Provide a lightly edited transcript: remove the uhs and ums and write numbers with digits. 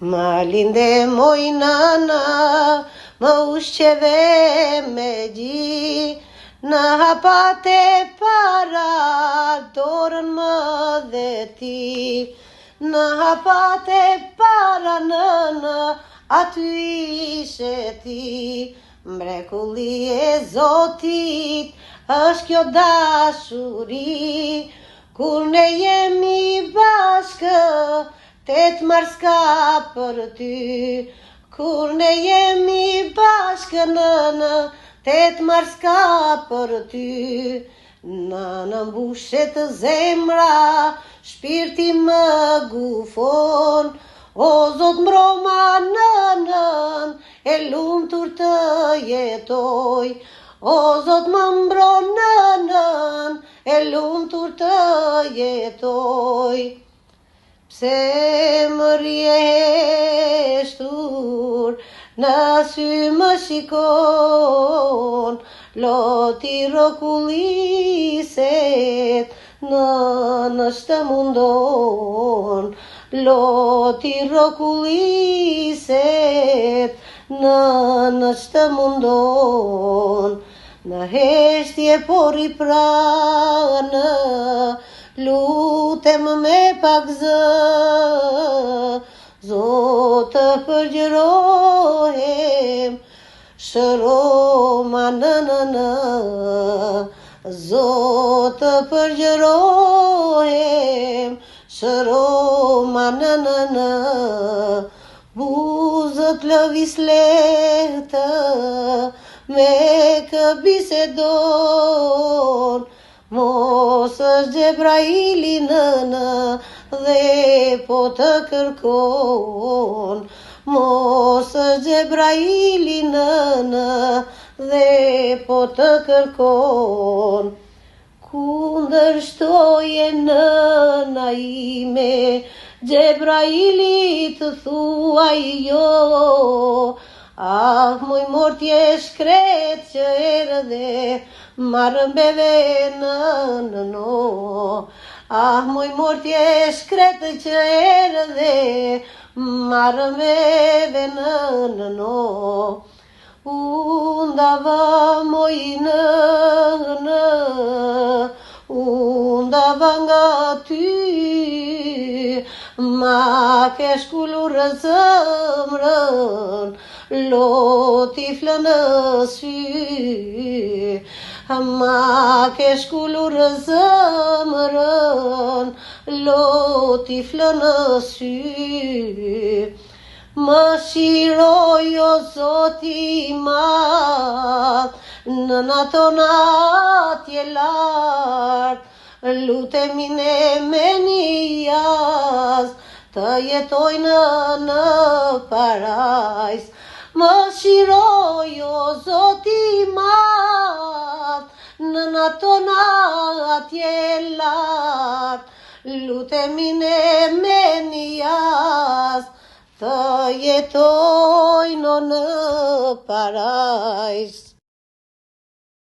Ma linde moj nana, më ushqeve me gji, në hapate para, dorën më dhe ti. Në hapate para nënë, aty ishe ti. Mrekulli e Zotit, është kjo dashuri, kur ne jemi bashkë, 8 mars ka për ty. Kur ne jemi bashkë nënë, 8 mars ka për ty. Nënë mbushet zemra, shpirti më gufon, o Zot mbroma nënën, e lumtur të jetoj. O Zot më mbro nënën, e lumtur të jetoj. Pse më rjeshtur, në sy më shikon, loti rokulliset, nënë është të mundon. Loti rokulliset, nënë është të mundon. Në heshtje por i pranë, lutem me pak zë, Zotë përgjërohem, shëroma në, Zotë përgjërohem, shëroma në, buzët lëvis lehtë, me këbisedon, mos është Gjebraili nënë, dhe po të kërkon. Mos është Gjebraili nënë, dhe po të kërkon. Kundërshtoje nëna ime, Gjebraili të thuaj jo. Ah, muj mortje shkret që erdhe, marrë mbeve nëno. Ah, muj mortje shkret që erdhe, marrë mbeve nëno. Undava moj nënë, undava nga ty, ma ke shkullur zëmrën, loti flë në sy. Ma ke shkullur zëmrën, loti flë në sy. Më shiroj o Zoti madh, nëna tona atje lart, lutemi ne me një jas, të jetojnë në parajs. Më shiroj o Zoti madh, nëna tona atje lart, lutemi ne me një jas, të jetojnë në parajs.